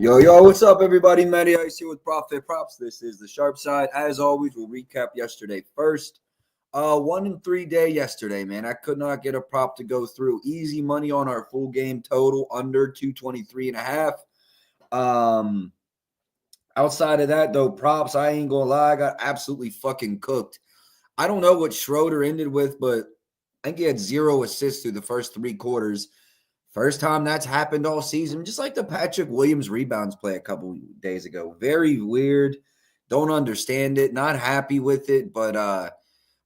Yo, what's up, everybody? Matty Ice here with Profit Props. This is the Sharp Side. As always, we'll recap yesterday first. 1-3 day yesterday, man. I could not get a prop to go through. Easy money on our full game total under 223.5. Outside of that, though, props, I ain't gonna lie, I got absolutely fucking cooked. I don't know what Schroeder ended with, but I think he had 0 assists through the first 3 quarters. First time that's happened all season, just like the Patrick Williams rebounds play a couple days ago. Very weird. Don't understand it. Not happy with it, but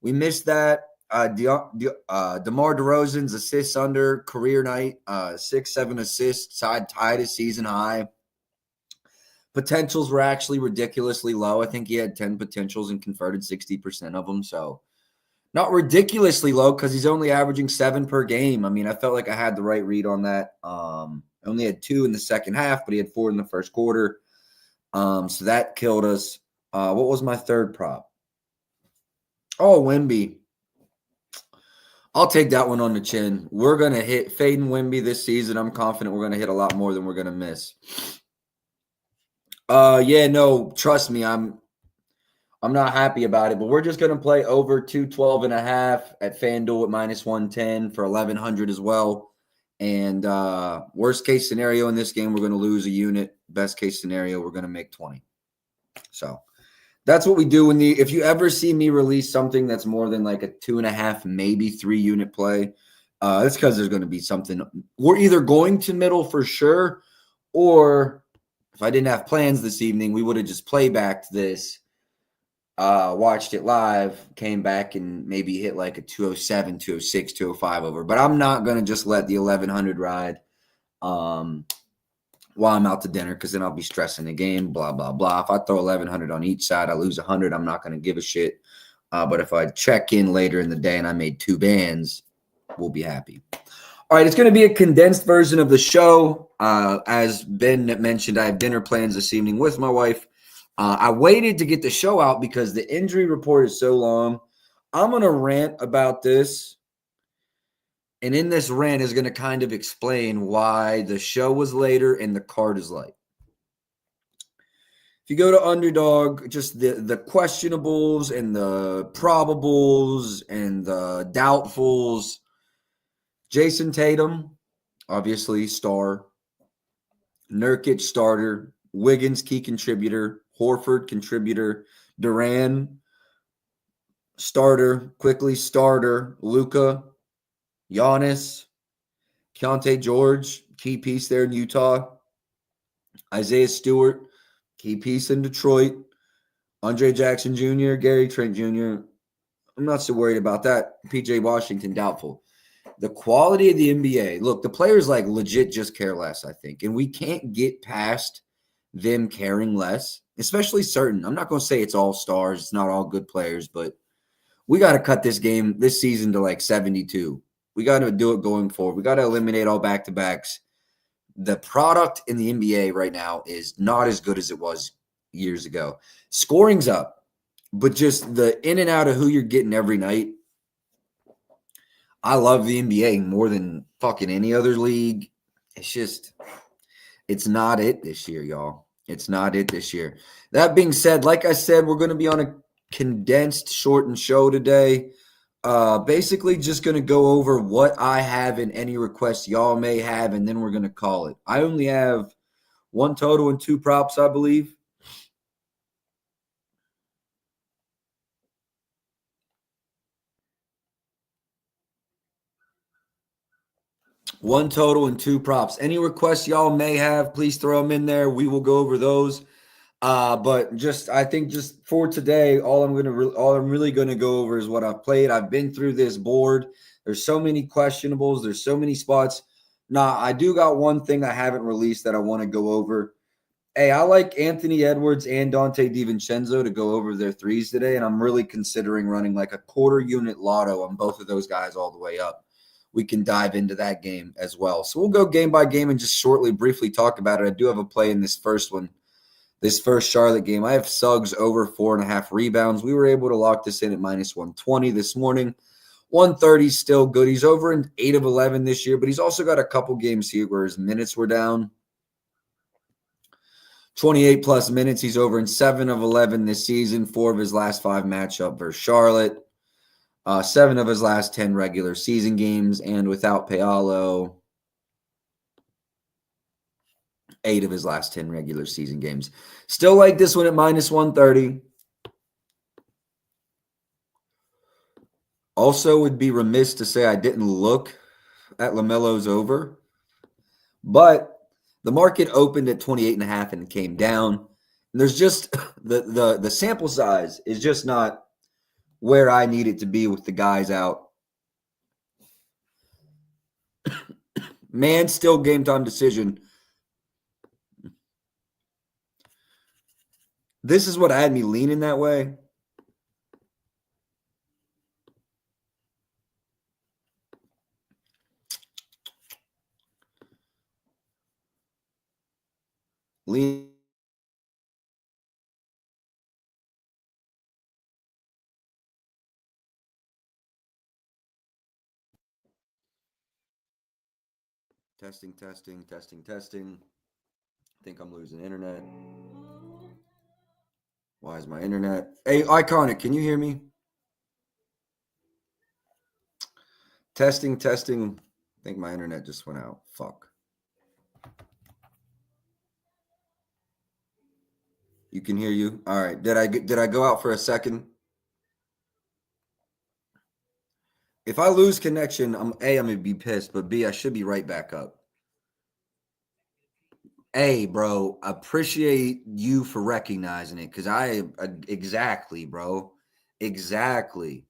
we missed that. DeMar DeRozan's assists under career night, 6-7 assists, tied his season high. Potentials were actually ridiculously low. I think he had 10 potentials and converted 60% of them, so not ridiculously low because he's only averaging 7 per game. I mean, I felt like I had the right read on that. I only had 2 in the second half, but he had 4 in the first quarter. So that killed us. What was my third prop? Oh, Wemby. I'll take that one on the chin. We're going to hit Faden Wemby this season. I'm confident we're going to hit a lot more than we're going to miss. Yeah, no, trust me, I'm not happy about it, but we're just going to play over 212.5 at FanDuel at -110 for 1,100 as well. And worst case scenario in this game, we're going to lose a unit. Best case scenario, we're going to make 20. So that's what we do. If you ever see me release something that's more than like a 2.5, maybe 3 unit play, it's because there's going to be something. We're either going to middle for sure, or if I didn't have plans this evening, we would have just playbacked this. Watched it live, came back and maybe hit like a 207, 206, 205 over. But I'm not going to just let the 1,100 ride while I'm out to dinner, because then I'll be stressing the game, blah, blah, blah. If I throw 1,100 on each side, I lose 100. I'm not going to give a shit. But if I check in later in the day and I made 2 bands, we'll be happy. All right, it's going to be a condensed version of the show. As Ben mentioned, I have dinner plans this evening with my wife. I waited to get the show out because the injury report is so long. I'm going to rant about this. And in this rant is going to kind of explain why the show was later and the card is light. If you go to Underdog, just the questionables and the probables and the doubtfuls. Jason Tatum, obviously, star. Nurkic, starter. Wiggins, key contributor. Horford, contributor. Duran, starter. Quickly, starter. Luka, Giannis, Keontae George, key piece there in Utah. Isaiah Stewart, key piece in Detroit. Andre Jackson Jr., Gary Trent Jr. I'm not so worried about that. PJ Washington, doubtful. The quality of the NBA, look, the players like legit just care less, I think. And we can't get past them caring less, especially certain. I'm not going to say it's all stars. It's not all good players, but we got to cut this season to like 72. We got to do it going forward. We got to eliminate all back-to-backs. The product in the NBA right now is not as good as it was years ago. Scoring's up, but just the in and out of who you're getting every night. I love the NBA more than fucking any other league. It's not it this year, y'all. It's not it this year. That being said, like I said, we're going to be on a condensed, shortened show today. Basically just going to go over what I have and any requests y'all may have, and then we're going to call it. I only have 1 total and 2 props, I believe. One total and 2 props. Any requests y'all may have, please throw them in there. We will go over those. But I think for today, all I'm really going to go over is what I've played. I've been through this board. There's so many questionables. There's so many spots. Nah, I do got one thing I haven't released that I want to go over. Hey, I like Anthony Edwards and Dante DiVincenzo to go over their threes today, and I'm really considering running like a quarter unit lotto on both of those guys all the way up. We can dive into that game as well. So we'll go game by game and just briefly talk about it. I do have a play in this first one. This first Charlotte game, I have Suggs over 4.5 rebounds. We were able to lock this in at -120 this morning. 130 still good. He's over in 8 of 11 this year, but he's also got a couple games here where his minutes were down. 28 plus minutes. He's over in 7 of 11 this season, 4 of his last 5 matchup versus Charlotte, 7 of his last 10 regular season games, and without Paolo, 8 of his last 10 regular season games. Still like this one at minus 130. Also would be remiss to say I didn't look at LaMelo's over, but the market opened at 28.5 and came down. And there's just the sample size is just not where I need it to be with the guys out. Man, still game time decision. This is what had me leaning that way. Lean. Testing. I think I'm losing internet. Why is my internet? Hey, Iconic, can you hear me? Testing. I think my internet just went out. Fuck. You can hear you? All right. Did I go out for a second? If I lose connection, I'm gonna be pissed, but B, I should be right back up. Hey, bro, appreciate you for recognizing it because exactly, bro. Exactly.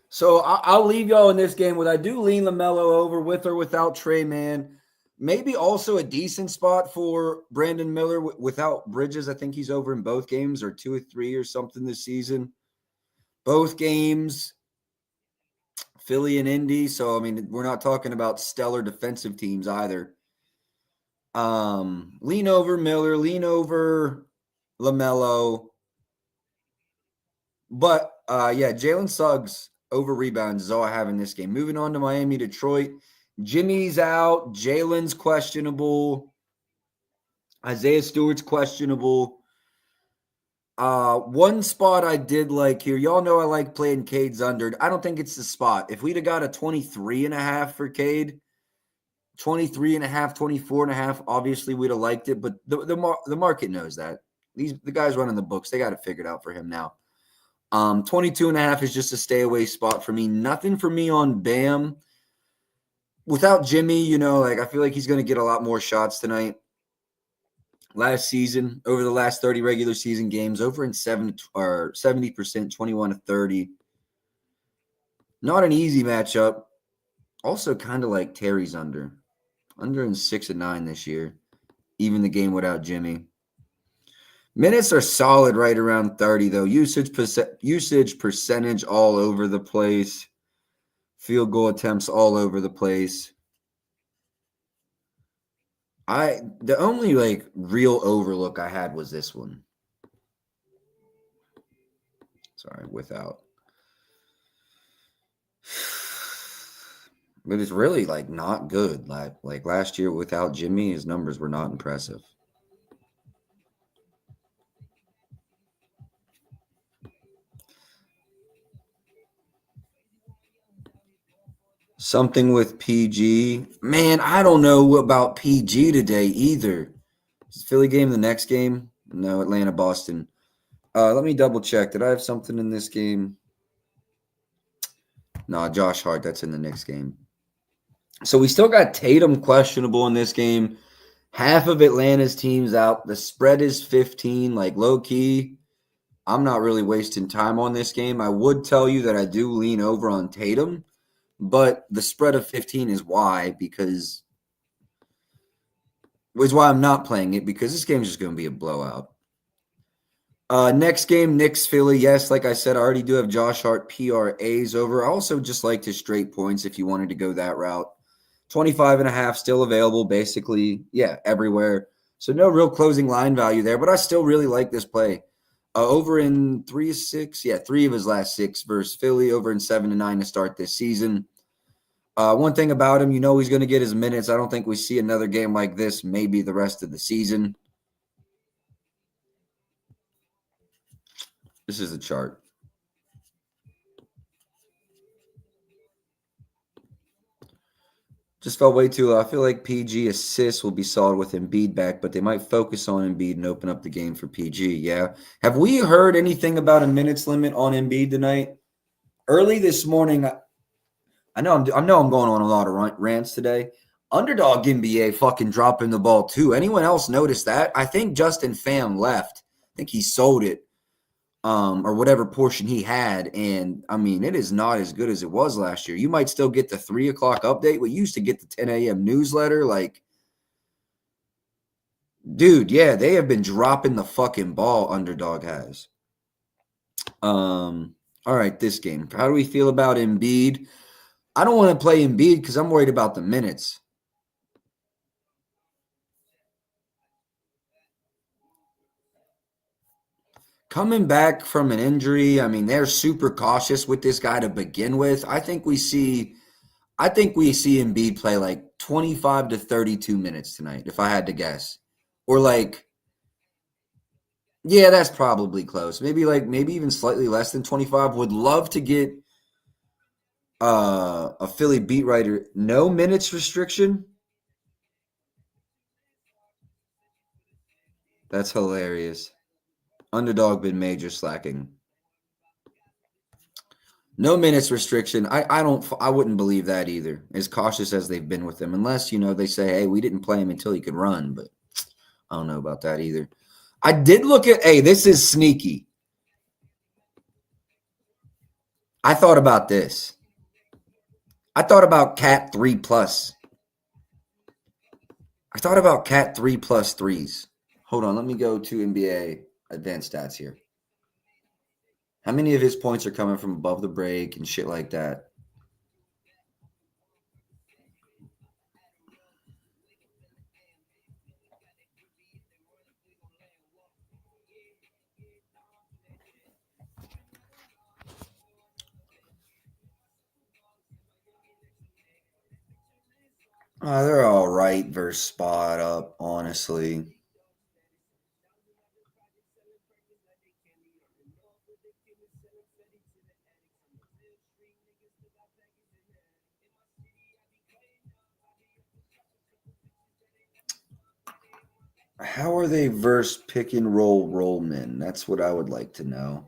So I'll leave y'all in this game with I do lean LaMelo over with or without Trey Man. Maybe also a decent spot for Brandon Miller without Bridges. I think he's over in both games or 2 or 3 or something this season. Both games, Philly and Indy. So, I mean, we're not talking about stellar defensive teams either. Lean over Miller, lean over LaMelo. But, yeah, Jalen Suggs over rebounds is all I have in this game. Moving on to Miami, Detroit. Jimmy's out. Jalen's questionable. Isaiah Stewart's questionable. One spot I did like here. Y'all know I like playing Cade's under. I don't think it's the spot. If we'd have got a 23.5 for Cade, 23.5, 24.5, obviously we'd have liked it. But the market knows that. The guys running the books, they got it figured out for him now. 22.5 is just a stay away spot for me. Nothing for me on Bam. Without Jimmy, I feel like he's going to get a lot more shots tonight. Last season, over the last 30 regular season games, over in 70%, 21 to 30. Not an easy matchup. Also kind of like Terry's under in 6 and 9 this year. Even the game without Jimmy. Minutes are solid right around 30, though. Usage percentage all over the place. Field goal attempts all over the place. The only real overlook I had was this one. Sorry, without. But it's really not good. Like last year without Jimmy, his numbers were not impressive. Something with PG. Man, I don't know about PG today either. Is Philly game the next game? No, Atlanta, Boston. Let me double check. Did I have something in this game? No, Josh Hart. That's in the next game. So we still got Tatum questionable in this game. Half of Atlanta's team's out. The spread is 15. Low key, I'm not really wasting time on this game. I would tell you that I do lean over on Tatum. But the spread of 15 is why I'm not playing it because this game is just going to be a blowout. Next game, Knicks Philly. Yes, like I said, I already do have Josh Hart PRAs over. I also just like his straight points if you wanted to go that route. 25.5 still available basically, everywhere. So no real closing line value there, but I still really like this play. Over in 3-6. Yeah, 3 of his last 6 versus Philly, over in 7-9 to start this season. One thing about him, he's going to get his minutes. I don't think we see another game like this maybe the rest of the season. This is a chart. Just felt way too low. I feel like PG assists will be solid with Embiid back, but they might focus on Embiid and open up the game for PG. Yeah. Have we heard anything about a minutes limit on Embiid tonight? Early this morning, I know I'm going on a lot of rants today. Underdog NBA fucking dropping the ball too. Anyone else notice that? I think Justin Pham left. I think he sold it. Or whatever portion he had. And I mean, it is not as good as it was last year. You might still get the 3 o'clock update. We used to get the 10 a.m. newsletter. Like, dude, yeah, they have been dropping the fucking ball. Underdog has. All right, this game. How do we feel about Embiid? I don't want to play Embiid because I'm worried about the minutes. Coming back from an injury, I mean, they're super cautious with this guy to begin with. I think we see Embiid play like 25 to 32 minutes tonight, if I had to guess. Or like, yeah, that's probably close. Maybe even slightly less than 25. Would love to get a Philly beat writer. No minutes restriction. That's hilarious. Underdog been major slacking. No minutes restriction. I wouldn't believe that either. As cautious as they've been with him, unless they say, hey, we didn't play him until he could run, but I don't know about that either. I did look at, hey, this is sneaky. I thought about this. I thought about Cat 3+. I thought about Cat 3+ threes. Hold on, let me go to NBA advanced stats here. How many of his points are coming from above the break and shit like that? They're all right versus spot up, honestly. How are they versus pick and roll men? That's what I would like to know.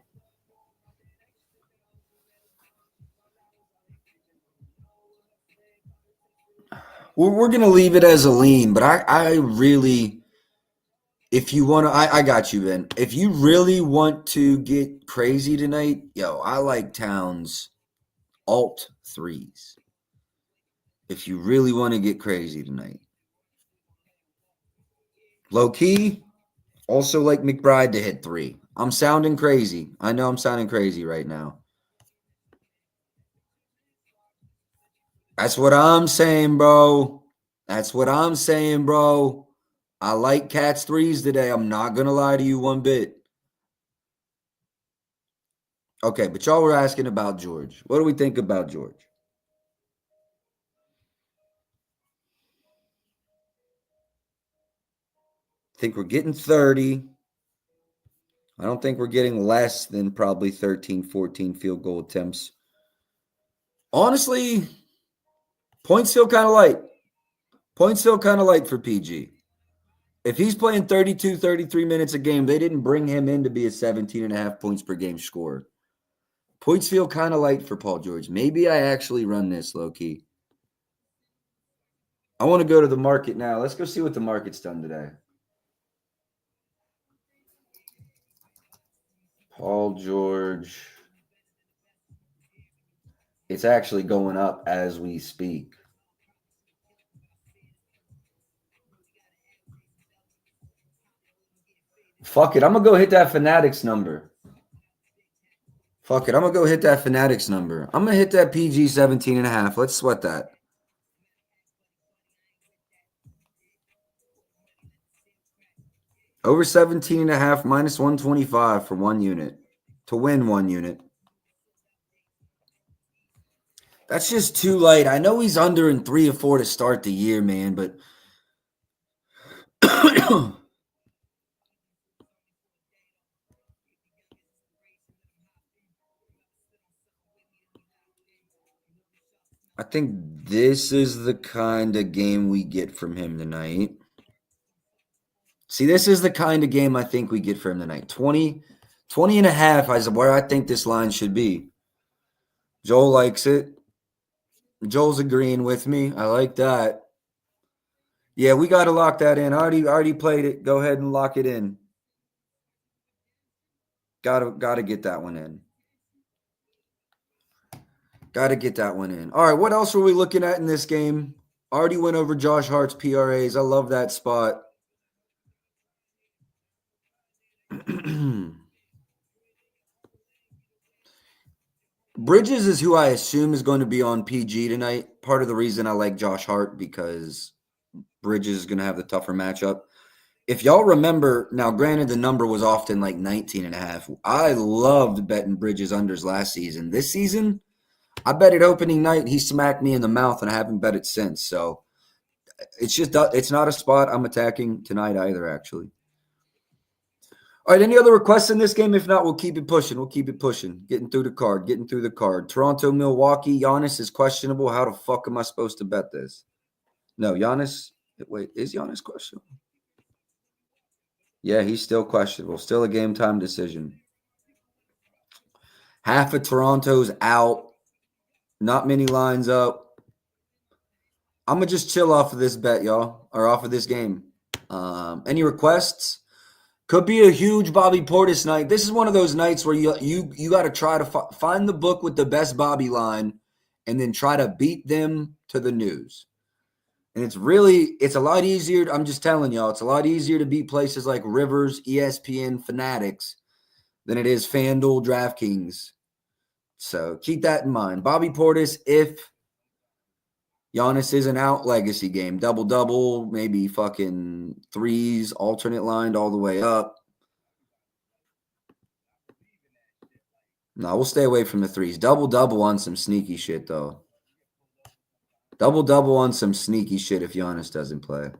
We're going to leave it as a lean, but I really, if you want to, I got you, Ben. If you really want to get crazy tonight, I like Towns alt threes. If you really want to get crazy tonight. Low key, also like McBride to hit 3. I'm sounding crazy. I know I'm sounding crazy right now. That's what I'm saying, bro. That's what I'm saying, bro. I like Cat's threes today. I'm not going to lie to you one bit. Okay, but y'all were asking about George. What do we think about George? I think we're getting 30. I don't think we're getting less than probably 13, 14 field goal attempts. Honestly, points feel kind of light. Points feel kind of light for PG. If he's playing 32, 33 minutes a game, they didn't bring him in to be a 17.5 points per game scorer. Points feel kind of light for Paul George. Maybe I actually run this low-key. I want to go to the market now. Let's go see what the market's done today. Paul George. It's actually going up as we speak. Fuck it. I'm going to go hit that Fanatics number. Fuck it. I'm going to go hit that Fanatics number. I'm going to hit that PG 17.5. Let's sweat that. Over 17.5 minus 125 for 1 unit. To win 1 unit. That's just too light. I know he's under in 3 or 4 to start the year, man, but I think this is the kind of game we get from him tonight. See, this is the kind of game I think we get from him tonight. 20 and a half is where I think this line should be. Joel likes it. Joel's agreeing with me. I like that. Yeah, we got to lock that in. I already played it. Go ahead and lock it in. Got to get that one in. Got to get that one in. All right, what else were we looking at in this game? Already went over Josh Hart's PRAs. I love that spot. Bridges is who I assume is going to be on PG tonight. Part of the reason I like Josh Hart because Bridges is going to have the tougher matchup. If y'all remember, now granted the number was often like 19 and a half. I loved betting Bridges unders last season. This season, I bet it opening night. He smacked me in the mouth and I haven't bet it since. So it's not a spot I'm attacking tonight either, actually. All right, any other requests in this game? If not, we'll keep it pushing. Getting through the card. Toronto, Milwaukee. Giannis is questionable. How the fuck am I supposed to bet this? No, Giannis. Wait, is Giannis questionable? Yeah, he's still questionable. Still a game time decision. Half of Toronto's out. Not many lines up. I'm going to just chill off of this bet, y'all, or off of this game. Any requests? Could be a huge Bobby Portis night. This is one of those nights where you got to try to find the book with the best Bobby line and then try to beat them to the news. And it's a lot easier. I'm just telling y'all, it's a lot easier to beat places like Rivers, ESPN, Fanatics than it is FanDuel, DraftKings. So keep that in mind. Bobby Portis, if Giannis isn't out, legacy game. Double-double, maybe fucking threes, alternate lined all the way up. No, we'll stay away from the threes. Double-double on some sneaky shit, though. Double-double on some sneaky shit if Giannis doesn't play.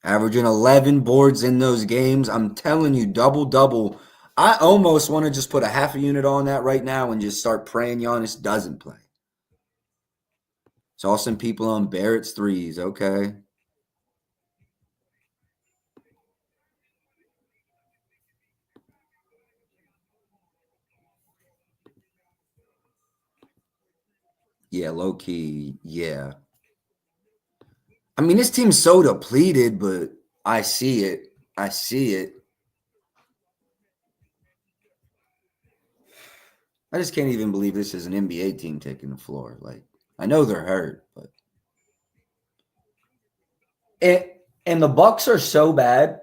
Averaging 11 boards in those games. I'm telling you, double-double. I almost want to just put a half a unit on that right now and just start praying Giannis doesn't play. Saw some people on Barrett's threes. Okay. Yeah, low-key, yeah. I mean, this team's so depleted, but I see it. I just can't even believe this is an NBA team taking the floor. Like, I know they're hurt, but and the Bucks are so bad,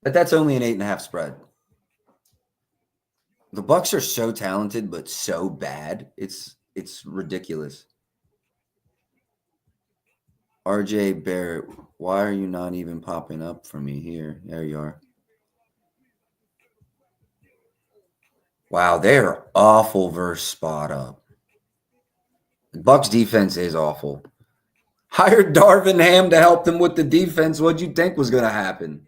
but that's only an 8.5 spread. The Bucks are so talented, but so bad. It's ridiculous. RJ Barrett, why are you not even popping up for me here? There you are. Wow, they're awful versus spot up. The Bucks defense is awful. Hired Darvin Ham to help them with the defense. What'd you think was going to happen?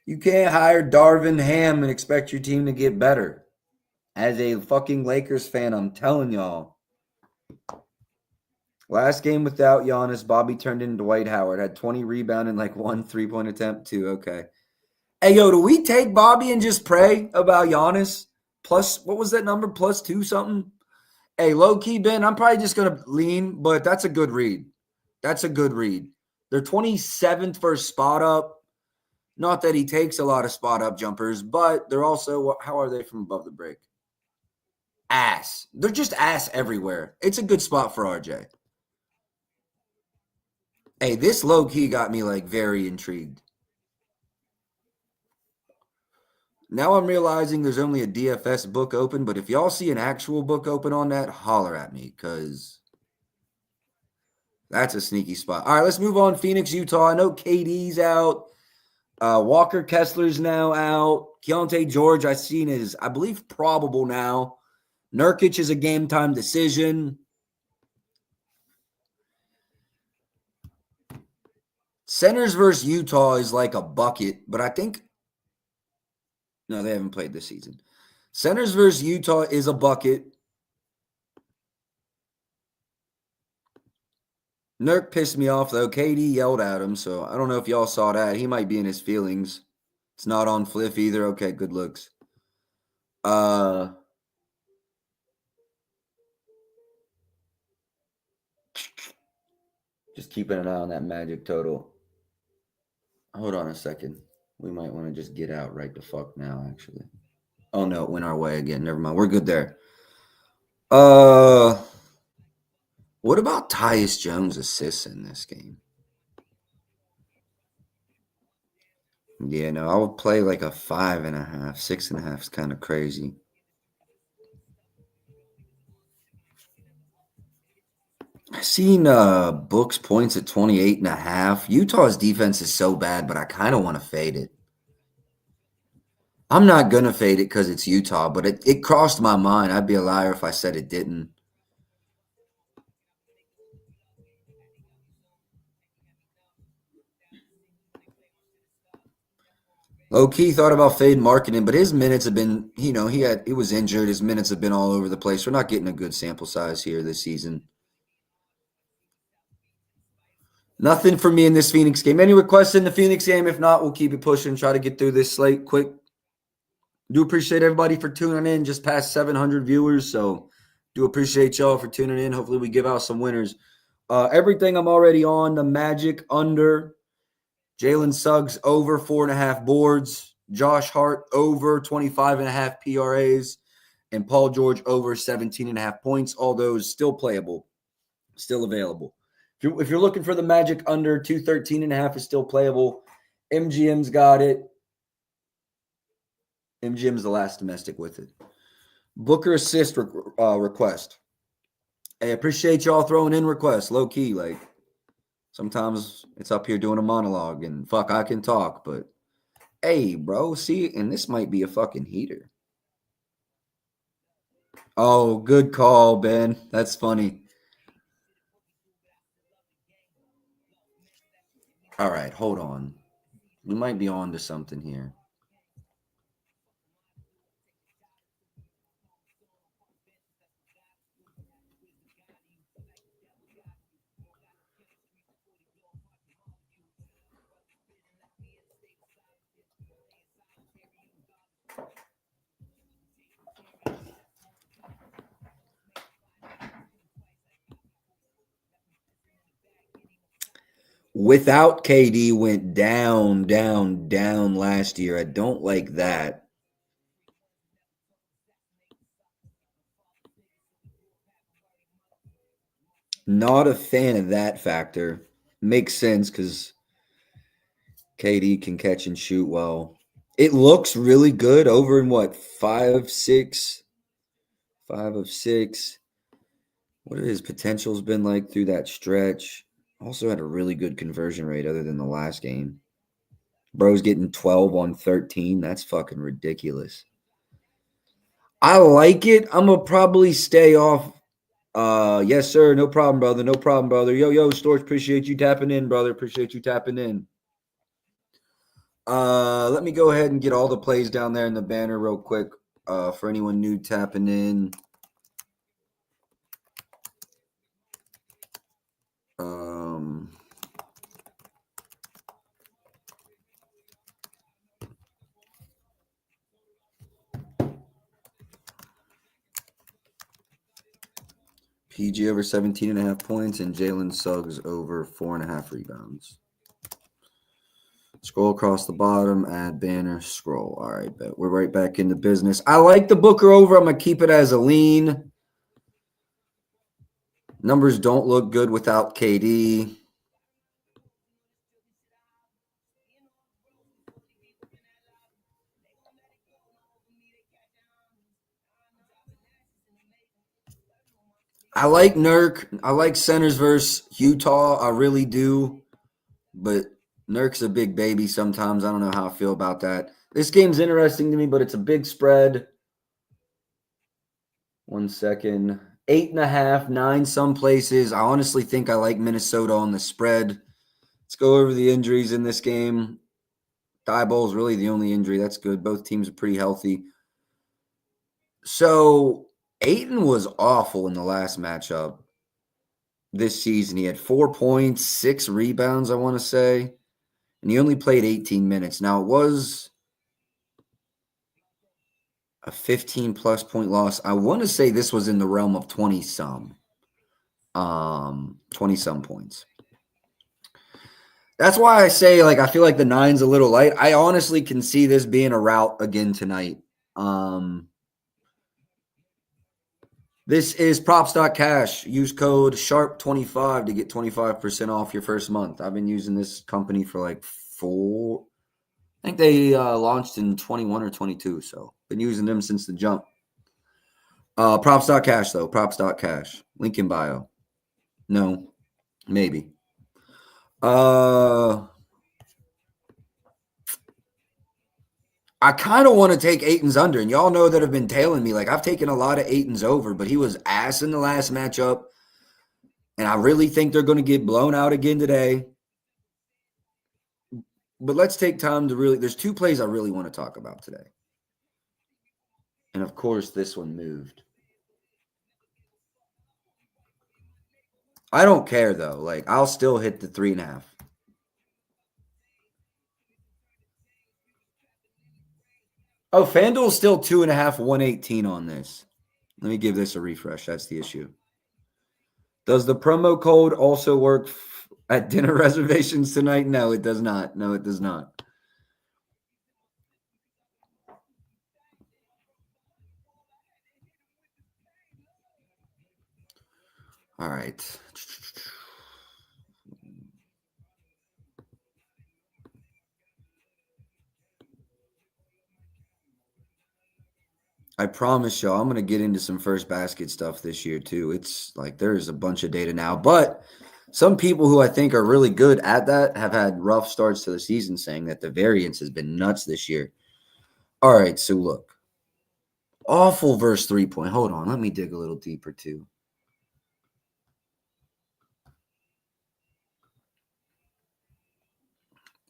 You can't hire Darvin Ham and expect your team to get better. As a fucking Lakers fan, I'm telling y'all. Last game without Giannis, Bobby turned into Dwight Howard. Had 20 rebound and like 1 3-point attempt too. Okay. Hey, yo, do we take Bobby and just pray about Giannis? Plus, what was that number? +2 something? Hey, low-key, Ben, I'm probably just going to lean, but that's a good read. They're 27th for spot up. Not that he takes a lot of spot up jumpers, but they're also, how are they from above the break? Ass. They're just ass everywhere. It's a good spot for RJ. Hey, this low-key got me like very intrigued. Now I'm realizing there's only a DFS book open, but if y'all see an actual book open on that, holler at me because That's a sneaky spot. All right, let's move on. Phoenix, Utah. I know KD's out. Walker Kessler's now out. Keontae George, I've seen is, I believe, probable now. Nurkic is a game time decision. Centers versus Utah is like a bucket, but I think no, they haven't played this season. Centers versus Utah is a bucket. Nurk pissed me off though. KD yelled at him, so I don't know if y'all saw that. He might be in his feelings. It's not on Fliff either. Okay, good looks. Just keeping an eye on that Magic total. Hold on a second. We might want to just get out right the fuck now, actually. Oh no, it went our way again. Never mind. We're good there. What about Tyus Jones assists in this game? Yeah, no, I would play like a 5.5. 6.5 is kind of crazy. I've seen Books points at 28.5. Utah's defense is so bad, but I kind of want to fade it. I'm not going to fade it because it's Utah, but it crossed my mind. I'd be a liar if I said it didn't. Low key thought about fade marketing, but his minutes have been, he was injured. His minutes have been all over the place. We're not getting a good sample size here this season. Nothing for me in this Phoenix game. Any requests in the Phoenix game? If not, we'll keep it pushing, try to get through this slate quick. Do appreciate everybody for tuning in. Just past 700 viewers, so do appreciate y'all for tuning in. Hopefully we give out some winners. Everything I'm already on. The Magic under. Jalen Suggs over 4.5 boards. Josh Hart over 25.5 PRAs. And Paul George over 17.5 points. All those still playable, still available. If you're looking for the Magic under, 213.5 is still playable. MGM's got it. MGM's the last domestic with it. Booker assist request. Hey, appreciate y'all throwing in requests, low key. Like sometimes it's up here doing a monologue and fuck, I can talk, but hey, bro, see, and this might be a fucking heater. Oh, good call, Ben. That's funny. All right, hold on. We might be on to something here. Without KD went down, down, down last year. I don't like that. Not a fan of that factor. Makes sense because KD can catch and shoot well. It looks really good over in what, 5-6, 5 of 6. What have his potentials been like through that stretch? Also had a really good conversion rate other than the last game. Bro's getting 12 on 13. That's fucking ridiculous. I like it. I'm gonna probably stay off. Yes, sir. No problem, brother. No problem, brother. Yo, Storch, appreciate you tapping in, brother. Appreciate you tapping in. Let me go ahead and get all the plays down there in the banner real quick. For anyone new tapping in. PG over 17.5 points and Jalen Suggs over 4.5 rebounds. Scroll across the bottom, add banner, scroll. All right, bet. We're right back into business. I like the Booker over. I'm going to keep it as a lean. Numbers don't look good without KD. I like Nurk. I like centers versus Utah. I really do. But Nurk's a big baby sometimes. I don't know how I feel about that. This game's interesting to me, but it's a big spread. 1 second. 8.5, 9 some places. I honestly think I like Minnesota on the spread. Let's go over the injuries in this game. Thibault's really the only injury. That's good. Both teams are pretty healthy. So Ayton was awful in the last matchup this season. He had 4 points, 6 rebounds, I want to say, and he only played 18 minutes. Now, it was a 15-plus point loss. I want to say this was in the realm of 20-some points. That's why I say, like, I feel like the 9's a little light. I honestly can see this being a rout again tonight. This is props.cash. Use code SHARP25 to get 25% off your first month. I've been using this company for like I think they launched in 21 or 22, so been using them since the jump. Props.cash, though. Props.cash. Link in bio. No, maybe. I kind of want to take Ayton's under, and y'all know that have been tailing me. Like, I've taken a lot of Ayton's over, but he was ass in the last matchup, and I really think they're going to get blown out again today. But let's take time to really – there's 2 plays I really want to talk about today. And, of course, this one moved. I don't care, though. Like, I'll still hit the 3.5. Oh, FanDuel's still 2.5, 118 on this. Let me give this a refresh. That's the issue. Does the promo code also work at dinner reservations tonight? No, it does not. No, it does not. All right. I promise y'all, I'm going to get into some first basket stuff this year too. It's like there's a bunch of data now, but some people who I think are really good at that have had rough starts to the season, saying that the variance has been nuts this year. All right, so look. Awful verse 3-point. Hold on, let me dig a little deeper too.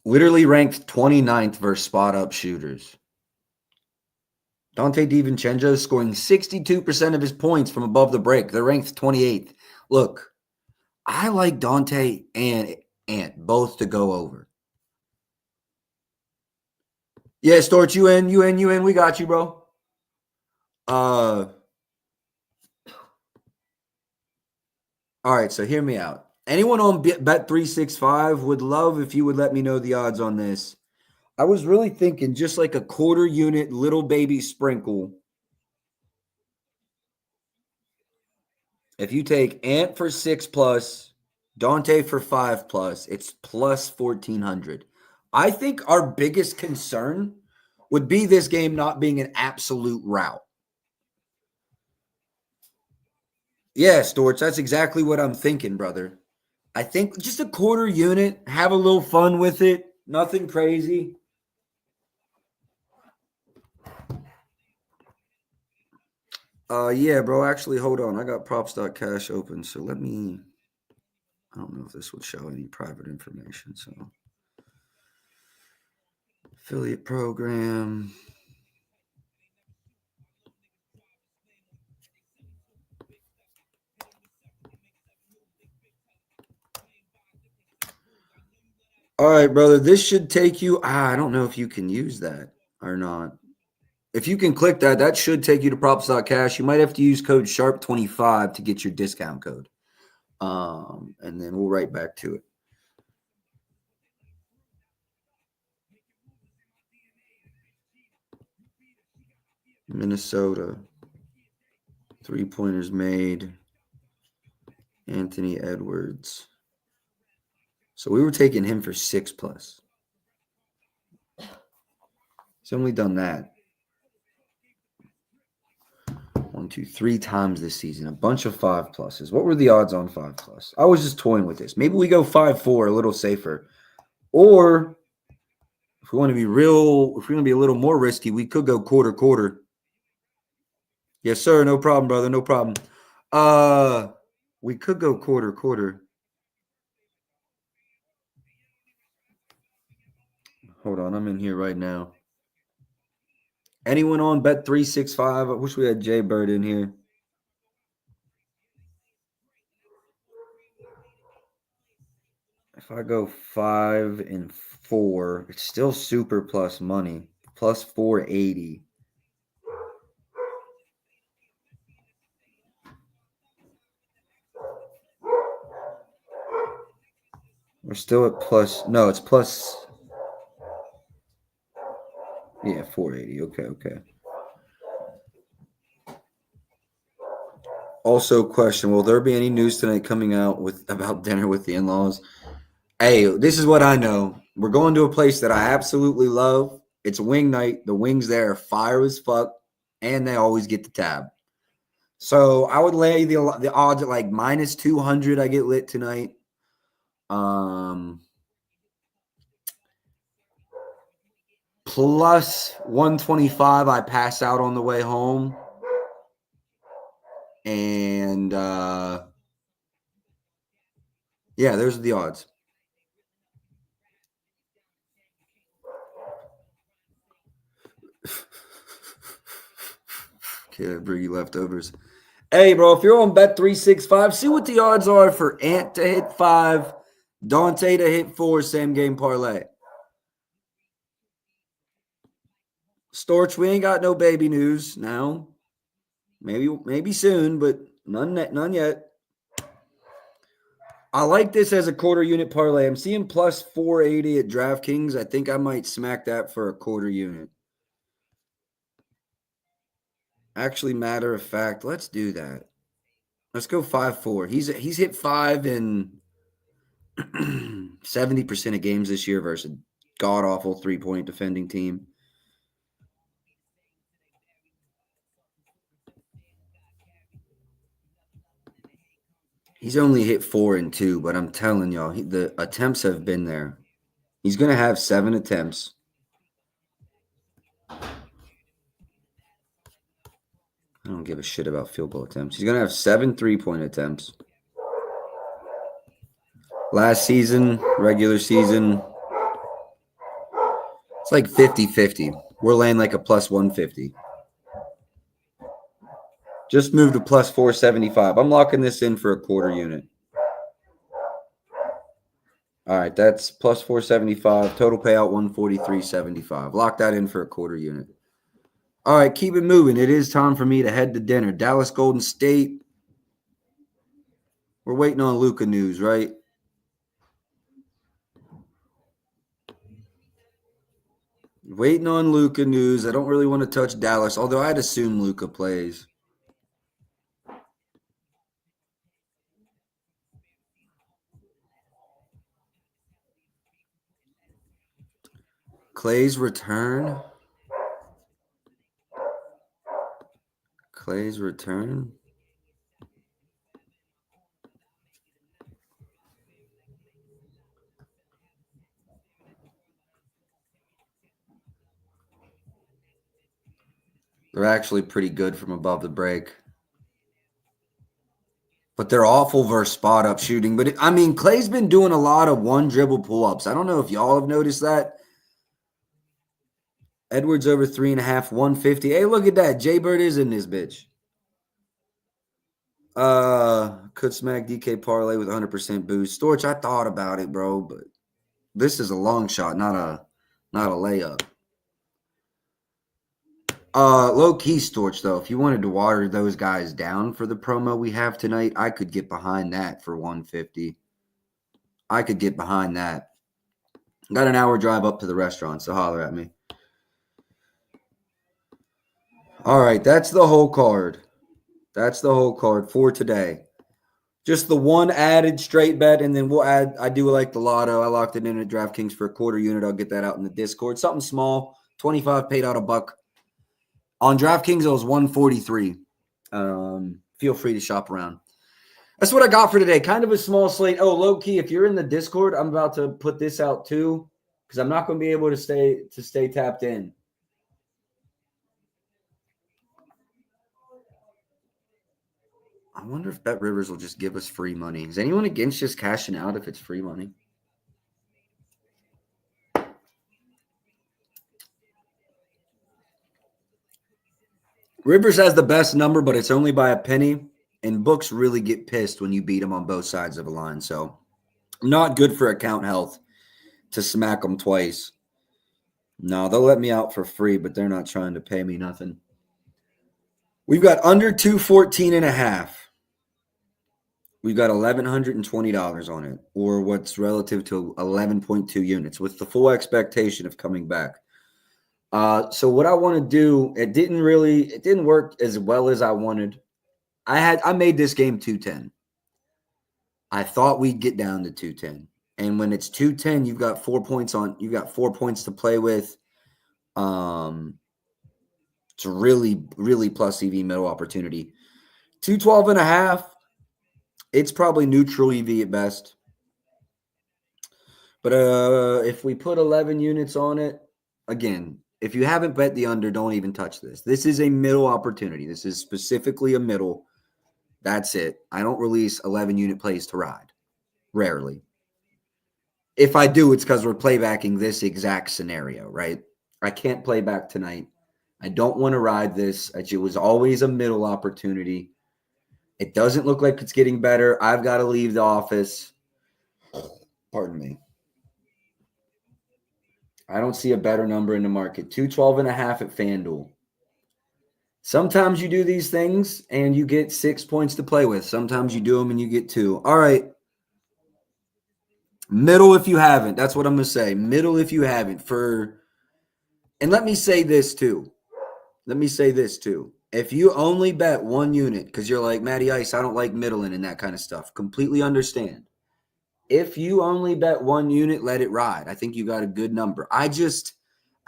Literally ranked 29th versus spot-up shooters. Dante DiVincenzo is scoring 62% of his points from above the break. They're ranked 28th. Look, I like Dante and Ant both to go over. Yeah, Storch, you in. We got you, bro. All right, so hear me out. Anyone on Bet365 would love if you would let me know the odds on this. I was really thinking just like a quarter unit little baby sprinkle. If you take Ant for 6+, Dante for 5+, it's plus 1,400. I think our biggest concern would be this game not being an absolute rout. Yeah, Storch, that's exactly what I'm thinking, brother. I think just a quarter unit, have a little fun with it, nothing crazy. Yeah, bro, actually, hold on. I got props.cash open, so let me – I don't know if this would show any private information, so affiliate program. All right, brother, this should take you – I don't know if you can use that or not. If you can click that, that should take you to props.cash. You might have to use code SHARP25 to get your discount code. And then we'll right back to it. Minnesota. 3-pointers made. Anthony Edwards. So we were taking him for 6+. He's only done that. 1, 3 times this season. A bunch of 5 pluses. What were the odds on 5 plus? I was just toying with this. Maybe we go 5-4, a little safer. Or if we want to be real, if we're going to be a little more risky, we could go quarter. Yes, sir. No problem, brother. No problem. We could go quarter. Hold on. I'm in here right now. Anyone on Bet365? I wish we had Jay Bird in here. If I go 5 and 4, it's still super plus money. Plus 480. We're still at plus. No, it's plus. Yeah, 480. Okay. Also, question: will there be any news tonight coming out about dinner with the in-laws? Hey, this is what I know. We're going to a place that I absolutely love. It's wing night. The wings there are fire as fuck, and they always get the tab. So I would lay the odds at like minus 200. I get lit tonight. Plus 125. I pass out on the way home. And yeah, there's the odds. Okay, bring you leftovers. Hey, bro, if you're on Bet365, see what the odds are for Ant to hit 5, Dante to hit 4, same game parlay. Storch, we ain't got no baby news now. Maybe soon, but none yet. I like this as a quarter unit parlay. I'm seeing plus 480 at DraftKings. I think I might smack that for a quarter unit. Actually, matter of fact, let's do that. Let's go 5-4. He's hit 5 in 70% of games this year versus a god-awful 3-point defending team. He's only hit 4 and 2, but I'm telling y'all, the attempts have been there. He's going to have 7 attempts. I don't give a shit about field goal attempts. He's going to have 7 3-point attempts. Last season, regular season, it's like 50-50. We're laying like a plus 150. Just moved to plus 475. I'm locking this in for a quarter unit. All right, that's plus 475. Total payout 143.75. Lock that in for a quarter unit. All right, keep it moving. It is time for me to head to dinner. Dallas Golden State. We're waiting on Luka news, right? Waiting on Luka news. I don't really want to touch Dallas, although I'd assume Luka plays. Clay's return. They're actually pretty good from above the break. But they're awful versus spot-up shooting. But, Clay's been doing a lot of one-dribble pull-ups. I don't know if y'all have noticed that. Edwards over 3.5, 150. Hey, look at that. Jay Bird is in this bitch. Could smack DK parlay with 100% boost. Storch, I thought about it, bro, but this is a long shot, not a layup. Low key, Storch, though. If you wanted to water those guys down for the promo we have tonight, I could get behind that for 150. I could get behind that. Got an hour drive up to the restaurant, so holler at me. All right, that's the whole card. That's the whole card for today. Just the one added straight bet, and then we'll add. I do like the lotto. I locked it in at DraftKings for a quarter unit. I'll get that out in the Discord. Something small. 25 paid out $1. On DraftKings, it was 143. feel free to shop around. That's what I got for today. Kind of a small slate. Oh, low key, if you're in the Discord, I'm about to put this out too, because I'm not going to be able to stay tapped in. I wonder if Bet Rivers will just give us free money. Is anyone against just cashing out if it's free money? Rivers has the best number, but it's only by a penny. And books really get pissed when you beat them on both sides of a line. So not good for account health to smack them twice. No, they'll let me out for free, but they're not trying to pay me nothing. We've got under 214.5. We've got $1,120 on it, or what's relative to 11.2 units, with the full expectation of coming back. So what I want to do, it didn't work as well as I wanted. I made this game 210. I thought we'd get down to 210. And when it's 210, you've got 4 points to play with. It's a really, really plus EV middle opportunity. 212.5. It's probably neutral EV at best. But if we put 11 units on it, again, if you haven't bet the under, don't even touch this. This is a middle opportunity. This is specifically a middle. That's it. I don't release 11-unit plays to ride. Rarely. If I do, it's because we're playbacking this exact scenario, right? I can't play back tonight. I don't want to ride this. It was always a middle opportunity. It doesn't look like it's getting better. I've got to leave the office. Pardon me. I don't see a better number in the market. 212.5 at FanDuel. Sometimes you do these things and you get 6 points to play with. Sometimes you do them and you get 2. All right. Middle if you haven't. That's what I'm going to say. Middle if you haven't. And let me say this too. If you only bet 1 unit because you're like, Matty Ice, I don't like middling and that kind of stuff. Completely understand. If you only bet 1 unit, let it ride. I think you got a good number. I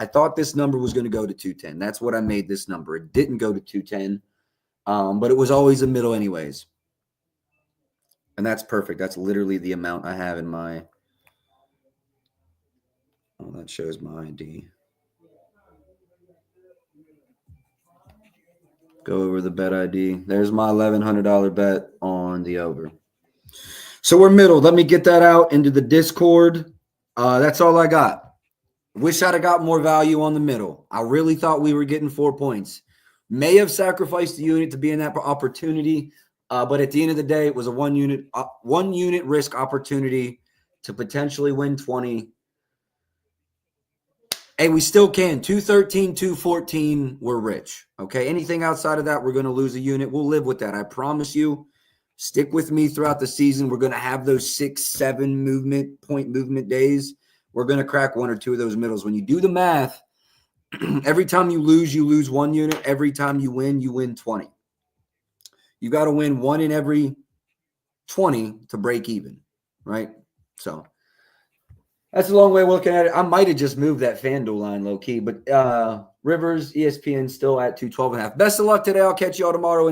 thought this number was going to go to 210. That's what I made this number. It didn't go to 210, but it was always a middle anyways. And that's perfect. That's literally the amount I have in my – oh, that shows my ID. Go over the bet ID. There's my $1,100 bet on the over. So we're middle. Let me get that out into the Discord. That's all I got. Wish I'd have got more value on the middle. I really thought we were getting 4 points. May have sacrificed the unit to be in that opportunity, but at the end of the day, it was a 1 unit risk opportunity to potentially win 20. Hey, we still can. 213, 214, we're rich. Okay, anything outside of that, we're going to lose a unit. We'll live with that. I promise you. Stick with me throughout the season. We're going to have those 6-7 point movement days. We're going to crack 1 or 2 of those middles. When you do the math, every time you lose 1 unit. Every time you win 20. You got to win 1 in every 20 to break even, right? So that's a long way of looking at it. I might have just moved that FanDuel line low key, but Rivers, ESPN still at 212.5. Best of luck today. I'll catch you all tomorrow.